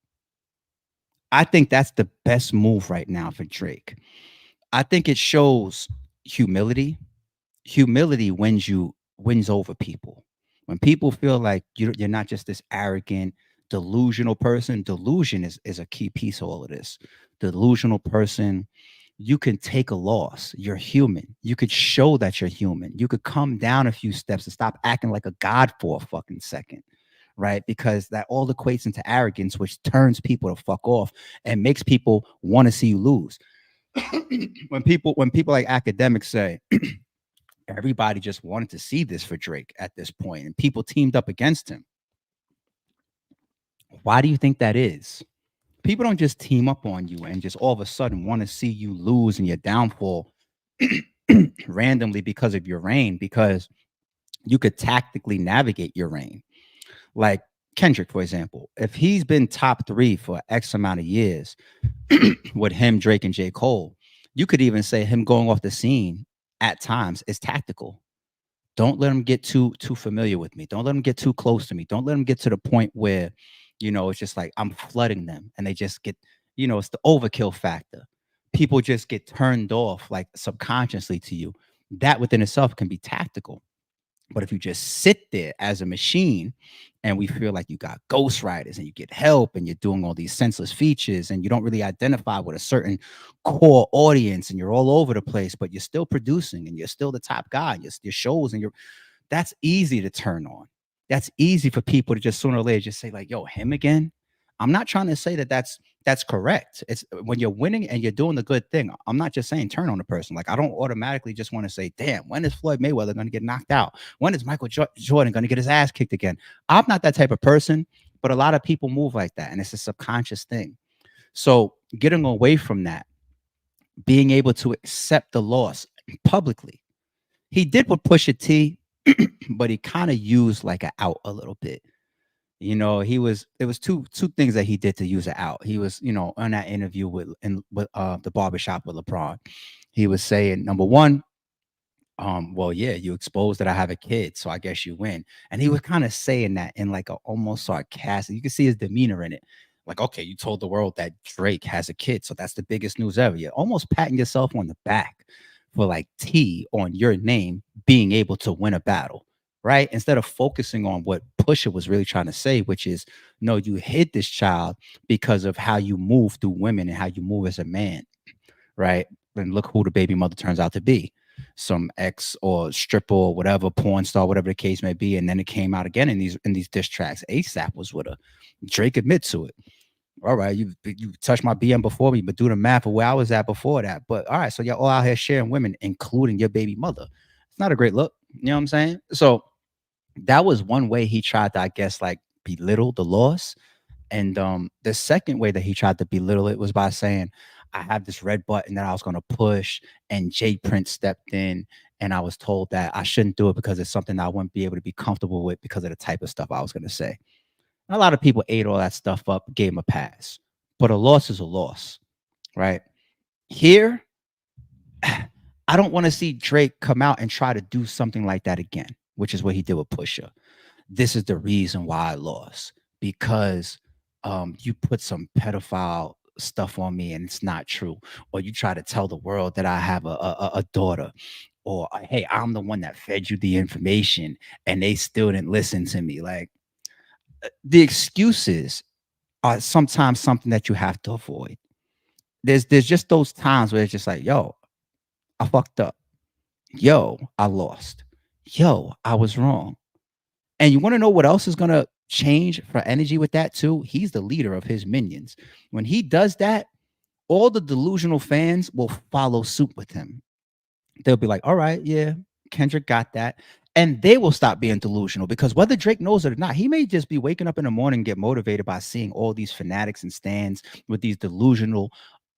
I think that's the best move right now for Drake. I think it shows humility. Humility wins over people. When people feel like you're not just this arrogant, delusional person. Delusion is a key piece of all of this. Delusional person, you can take a loss. You're human. You could show that you're human. You could come down a few steps and stop acting like a god for a fucking second. Right? Because that all equates into arrogance, which turns people to fuck off and makes people want to see you lose. when people like academics say everybody just wanted to see this for Drake at this point and people teamed up against him. Why do you think that is? People don't just team up on you and just all of a sudden want to see you lose and your downfall randomly because of your reign, because you could tactically navigate your reign. Like Kendrick, for example, if he's been top 3 for X amount of years with him, Drake, and J. Cole, you could even say him going off the scene at times is tactical. Don't let them get too familiar with me. Don't let them get too close to me. Don't let them get to the point where, it's just like I'm flooding them and they just get, it's the overkill factor. People just get turned off like subconsciously to you. That within itself can be tactical. But if you just sit there as a machine and we feel like you got ghostwriters and you get help and you're doing all these senseless features and you don't really identify with a certain core audience and you're all over the place, but you're still producing and you're still the top guy, and your shows and that's easy to turn on. That's easy for people to just sooner or later just say like, yo, him again. I'm not trying to say that that's correct. It's when you're winning and you're doing the good thing. I'm not just saying turn on the person. Like I don't automatically just want to say, damn, when is Floyd Mayweather going to get knocked out? When is Michael Jordan going to get his ass kicked again? I'm not that type of person, but a lot of people move like that. And it's a subconscious thing. So getting away from that, being able to accept the loss publicly. He did with Pusha T, but he kind of used like an out a little bit. It was two things that he did to use it out. He was, on that interview with the barbershop with LeBron. He was saying, number one, well, yeah, you exposed that I have a kid, so I guess you win. And he was kind of saying that in like a almost sarcastic. You can see his demeanor in it. Like, okay, you told the world that Drake has a kid, so that's the biggest news ever. You're almost patting yourself on the back for like T on your name being able to win a battle. Right? Instead of focusing on what Pusha was really trying to say, which is, no, you hid this child because of how you move through women and how you move as a man. Right? And look who the baby mother turns out to be. Some ex or stripper or whatever, porn star, whatever the case may be. And then it came out again in these diss tracks. ASAP was with her. Drake admits to it. All right, you touched my BM before me, but do the math of where I was at before that. But all right, so you're all out here sharing women, including your baby mother. It's not a great look. You know what I'm saying? So that was one way he tried to, I guess, like belittle the loss. And the second way that he tried to belittle it was by saying, I have this red button that I was going to push, and Jay Prince stepped in, and I was told that I shouldn't do it because it's something I wouldn't be able to be comfortable with because of the type of stuff I was going to say. And a lot of people ate all that stuff up, gave him a pass. But a loss is a loss, right? Here, I don't want to see Drake come out and try to do something like that again, which is what he did with Pusha. This is the reason why I lost, because you put some pedophile stuff on me and it's not true, or you try to tell the world that I have a daughter, or hey, I'm the one that fed you the information and they still didn't listen to me. Like, the excuses are sometimes something that you have to avoid. There's just those times where it's just like, yo, I fucked up. Yo, I lost. Yo, I was wrong. And you want to know what else is going to change for energy with that too? He's the leader of his minions. When he does that, all the delusional fans will follow suit with him. They'll be like, all right, yeah, Kendrick got that. And they will stop being delusional, because whether Drake knows it or not, he may just be waking up in the morning and get motivated by seeing all these fanatics and stands with these delusional,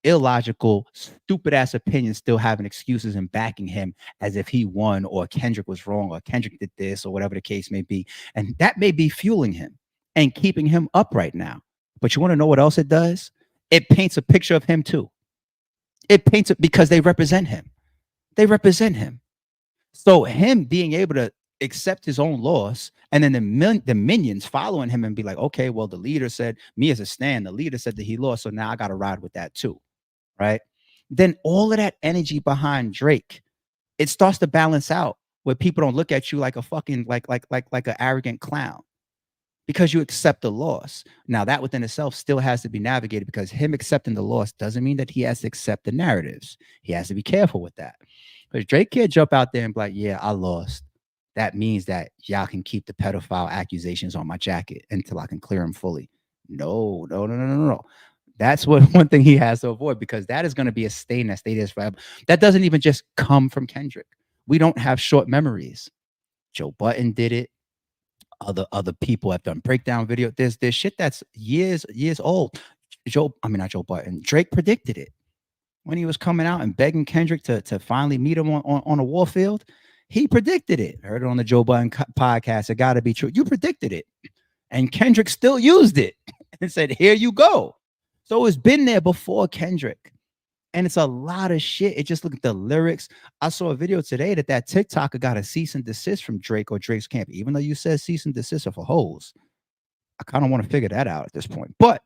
illogical, stupid ass opinions still having excuses and backing him as if he won, or Kendrick was wrong, or Kendrick did this, or whatever the case may be. And that may be fueling him and keeping him up right now. But you want to know what else it does? It paints a picture of him too. It paints it because they represent him. They represent him. So him being able to accept his own loss, and then the minions following him and be like, okay, well, the leader said, me as a stand, the leader said that he lost, so now I got to ride with that too, right? Then all of that energy behind Drake, it starts to balance out where people don't look at you like a fucking like an arrogant clown, because you accept the loss. Now that within itself still has to be navigated, because him accepting the loss doesn't mean that he has to accept the narratives. He has to be careful with that. Because Drake can't jump out there and be like, yeah, I lost. That means that y'all can keep the pedophile accusations on my jacket until I can clear them fully. No. That's one thing he has to avoid, because that is going to be a stain that stays forever. That doesn't even just come from Kendrick. We don't have short memories. Joe Budden did it. Other people have done breakdown video. There's shit that's years old. Not Joe Budden. Drake predicted it when he was coming out and begging Kendrick to finally meet him on a war field. He predicted it. Heard it on the Joe Budden podcast. It got to be true. You predicted it. And Kendrick still used it and said, here you go. So it's been there before Kendrick. And it's a lot of shit. It just look at the lyrics. I saw a video today that TikToker got a cease and desist from Drake or Drake's camp, even though you said cease and desist are for hoes. I kind of want to figure that out at this point. But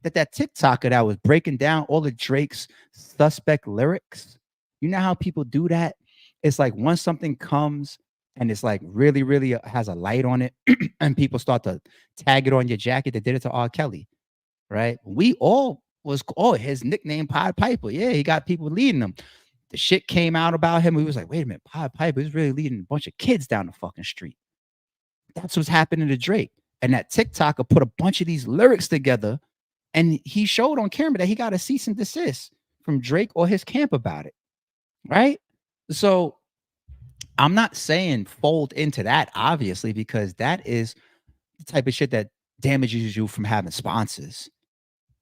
that TikToker that was breaking down all of Drake's suspect lyrics, you know how people do that? It's like once something comes and it's like really, really has a light on it, and people start to tag it on your jacket. They did it to R. Kelly, right? We all was his nickname Pied Piper. Yeah, he got people leading him. The shit came out about him. We was like, wait a minute, Pied Piper is really leading a bunch of kids down the fucking street. That's what's happening to Drake. And that TikToker put a bunch of these lyrics together, and he showed on camera that he got a cease and desist from Drake or his camp about it, right? So I'm not saying fold into that, obviously, because that is the type of shit that damages you from having sponsors,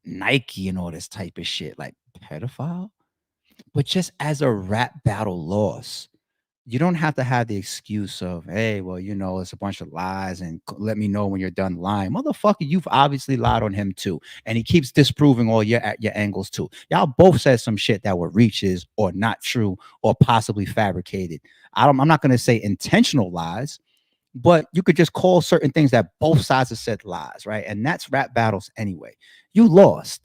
Nike and all this type of shit, like pedophile. But just as a rap battle loss, you don't have to have the excuse of, hey, well, you know, it's a bunch of lies and let me know when you're done lying. Motherfucker, you've obviously lied on him too. And he keeps disproving all your angles too. Y'all both said some shit that were reaches or not true or possibly fabricated. I'm not going to say intentional lies, but you could just call certain things that both sides have said lies, right? And that's rap battles anyway. You lost.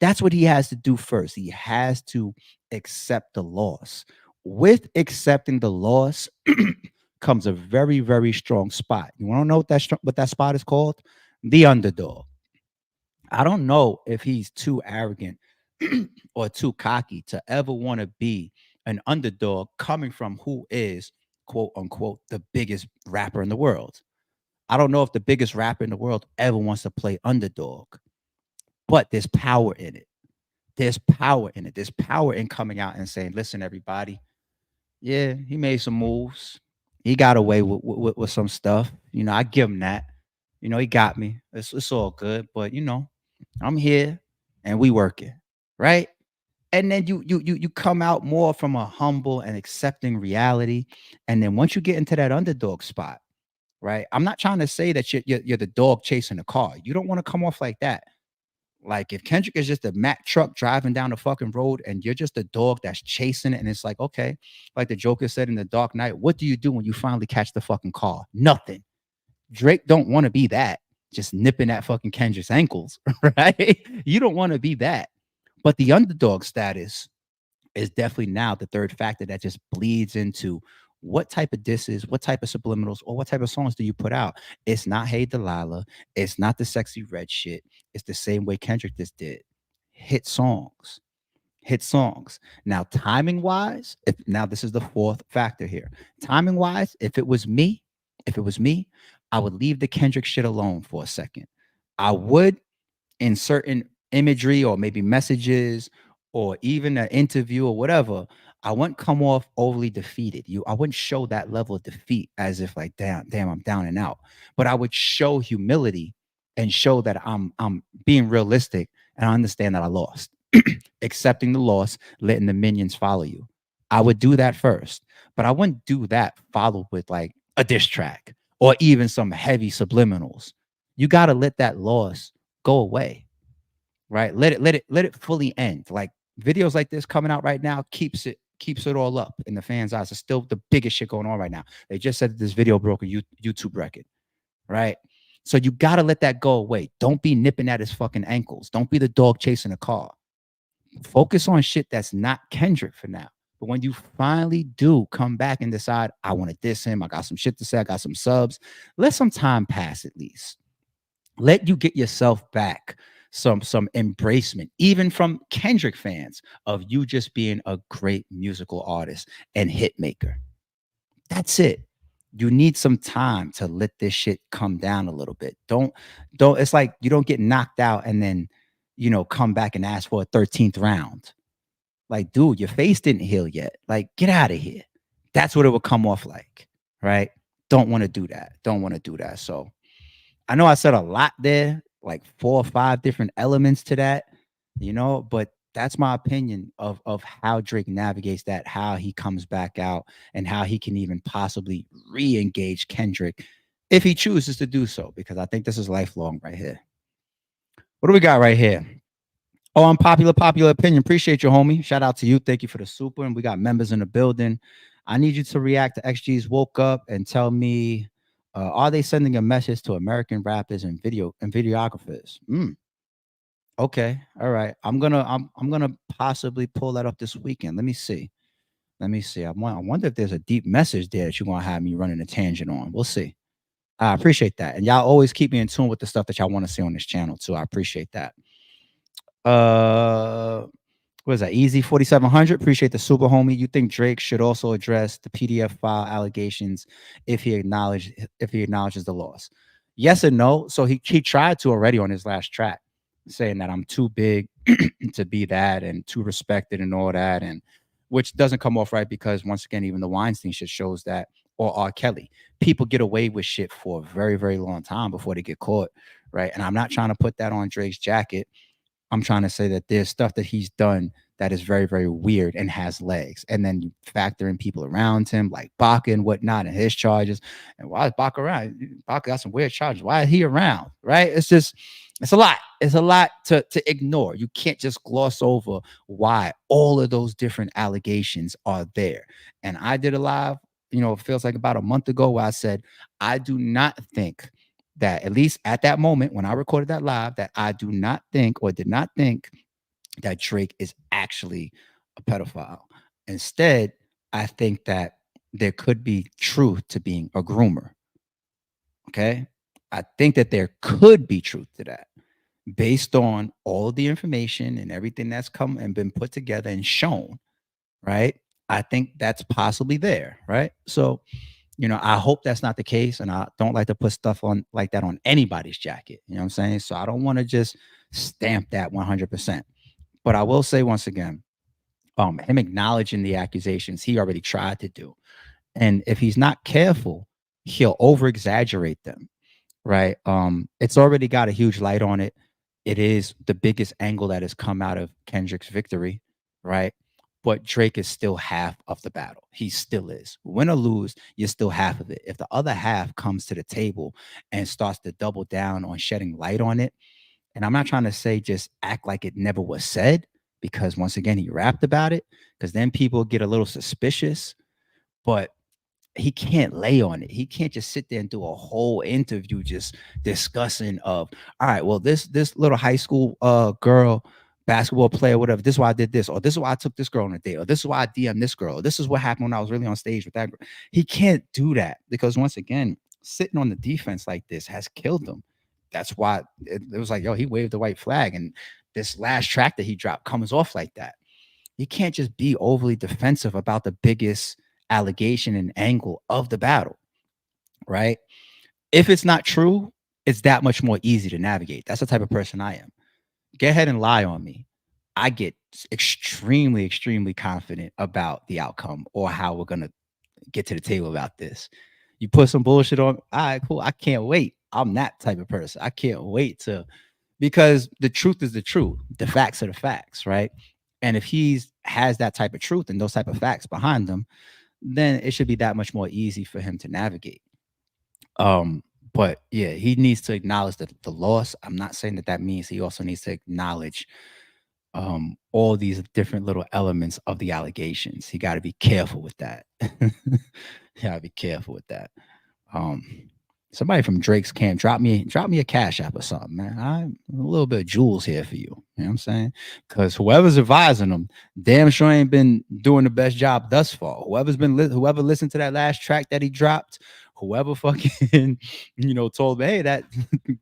That's what he has to do first. He has to accept the loss. With accepting the loss comes a very, very strong spot. You want to know what that spot is called? The underdog. I don't know if he's too arrogant or too cocky to ever want to be an underdog coming from who is, quote unquote, the biggest rapper in the world. I don't know if the biggest rapper in the world ever wants to play underdog, but there's power in it. There's power in it. There's power in coming out and saying, listen, everybody, yeah, he made some moves. He got away with some stuff. You know, I give him that. You know, he got me. It's all good. But, you know, I'm here and we working, right? And then you come out more from a humble and accepting reality. And then once you get into that underdog spot, right? I'm not trying to say that you're the dog chasing the car. You don't want to come off like that. Like if Kendrick is just a Mack truck driving down the fucking road and you're just a dog that's chasing it, and it's like, okay, like the Joker said in The Dark Knight, what do you do when you finally catch the fucking car? Nothing. Drake don't want to be that, just nipping at fucking Kendrick's ankles, right? You don't want to be that. But the underdog status is definitely now the third factor that just bleeds into what type of disses, what type of subliminals, or what type of songs do you put out? It's not Hey Delilah. It's not the sexy red shit. It's the same way Kendrick just did. Hit songs. Hit songs. Now, timing wise, now this is the fourth factor here. Timing wise, if it was me, I would leave the Kendrick shit alone for a second. I would, in certain imagery or maybe messages or even an interview or whatever, I wouldn't come off overly defeated. I wouldn't show that level of defeat as if like, damn, I'm down and out. But I would show humility and show that I'm being realistic and I understand that I lost. Accepting the loss, letting the minions follow you. I would do that first, but I wouldn't do that followed with like a diss track or even some heavy subliminals. You got to let that loss go away, right? Let it fully end. Like videos like this coming out right now keeps it all up in the fans' eyes. It's still the biggest shit going on right now. They just said that this video broke a YouTube record, right? So you got to let that go away. Don't be nipping at his fucking ankles. Don't be the dog chasing a car. Focus on shit that's not Kendrick for now. But when you finally do come back and decide, I want to diss him, I got some shit to say, I got some subs, let some time pass at least. Let you get yourself back some embracement, even from Kendrick fans, of you just being a great musical artist and hit maker. That's it. You need some time to let this shit come down a little bit. Don't it's like you don't get knocked out and then, you know, come back and ask for a 13th round. Like, dude, your face didn't heal yet. Like, get out of here. That's what it would come off like, right? Don't want to do that. Don't want to do that. So I know I said a lot there, like 4 or 5 different elements to that, you know, but that's my opinion of how Drake navigates that, how he comes back out, and how he can even possibly re-engage Kendrick if he chooses to do so, because I think this is lifelong right here. What do we got right here? Oh, popular opinion. Appreciate you, homie. Shout out to you. Thank you for the super. And we got members in the building. I need you to react to XG's woke up and tell me, are they sending a message to American rappers and videographers? Okay, all right. I'm gonna possibly pull that up this weekend. Let me see. Let me see. I wonder if there's a deep message there that you're gonna have me running a tangent on. We'll see. I appreciate that, and y'all always keep me in tune with the stuff that y'all want to see on this channel too. I appreciate that. Uh, what is that? Easy 4700. Appreciate the super homie. You think Drake should also address the PDF file allegations if he acknowledges the loss? Yes and no. So he tried to already on his last track, saying that I'm too big to be that and too respected and all that, and which doesn't come off right because once again, even the Weinstein shit shows that, or R. Kelly, people get away with shit for a very, very long time before they get caught, right? And I'm not trying to put that on Drake's jacket. I'm trying to say that there's stuff that he's done that is very, very weird and has legs. And then you factor in people around him like Baca and whatnot and his charges. And why is Baca around? Baca got some weird charges. Why is he around? Right? It's a lot. It's a lot to ignore. You can't just gloss over why all of those different allegations are there. And I did a live, it feels like about a month ago where I said, I do not think that, at least at that moment when I recorded that live, that I do not think or did not think that Drake is actually a pedophile. Instead, I think that there could be truth to being a groomer. Okay. I think that there could be truth to that based on all the information and everything that's come and been put together and shown. Right. I think that's possibly there. Right. So, I hope that's not the case. And I don't like to put stuff on like that on anybody's jacket. You know what I'm saying? So I don't want to just stamp that 100%. But I will say once again, him acknowledging the accusations he already tried to do. And if he's not careful, he'll over exaggerate them. Right. It's already got a huge light on it. It is the biggest angle that has come out of Kendrick's victory. Right. But Drake is still half of the battle. He still is. Win or lose, you're still half of it. If the other half comes to the table and starts to double down on shedding light on it, and I'm not trying to say just act like it never was said, because once again, he rapped about it, because then people get a little suspicious, but he can't lay on it. He can't just sit there and do a whole interview just discussing of, all right, well, this little high school girl, basketball player, whatever, this is why I did this, or this is why I took this girl on a date, or this is why I DM'd this girl, or this is what happened when I was really on stage with that girl. He can't do that because once again, sitting on the defense like this has killed him. That's why it was like, yo, he waved the white flag, and this last track that he dropped comes off like that. You can't just be overly defensive about the biggest allegation and angle of the battle, right? If it's not true, it's that much more easy to navigate. That's the type of person I am. Go ahead and lie on me. I get extremely, extremely confident about the outcome or how we're going to get to the table about this. You put some bullshit on, all right, cool. I can't wait. I'm that type of person. I can't wait because the truth is the truth. The facts are the facts, right? And if he has that type of truth and those type of facts behind them, then it should be that much more easy for him to navigate. But yeah, he needs to acknowledge the loss. I'm not saying that means he also needs to acknowledge all these different little elements of the allegations. He got to be careful with that. He got to be careful with that. Somebody from Drake's camp, drop me a cash app or something, man. I'm a little bit of jewels here for you. You know what I'm saying? Because whoever's advising them, damn sure ain't been doing the best job thus far. Whoever listened to that last track that he dropped, whoever fucking, told me, hey, that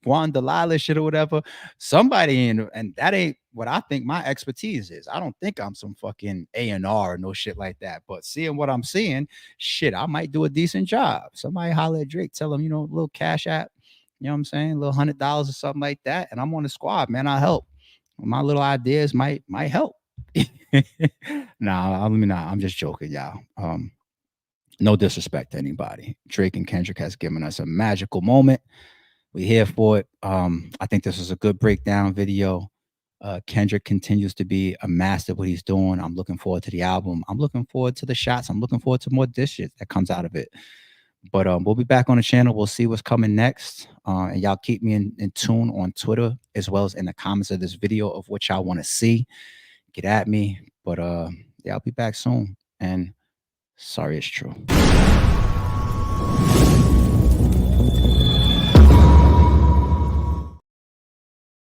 Juan Delilah shit or whatever, somebody and that ain't what I think my expertise is. I don't think I'm some fucking A&R or no shit like that. But seeing what I'm seeing, shit, I might do a decent job. Somebody holler at Drake, tell him, a little cash app, you know what I'm saying? A little $100 or something like that. And I'm on the squad, man. I'll help. My little ideas might help. Nah, I'm just joking, y'all. No disrespect to anybody. Drake and Kendrick has given us a magical moment. We're here for it. I think this was a good breakdown video. Kendrick continues to be a master at what he's doing. I'm looking forward to the album. I'm looking forward to the shots. I'm looking forward to more dish shit that comes out of it. But we'll be back on the channel. We'll see what's coming next. And y'all keep me in tune on Twitter as well as in the comments of this video of what y'all want to see. Get at me. But yeah, I'll be back soon. And sorry, it's true.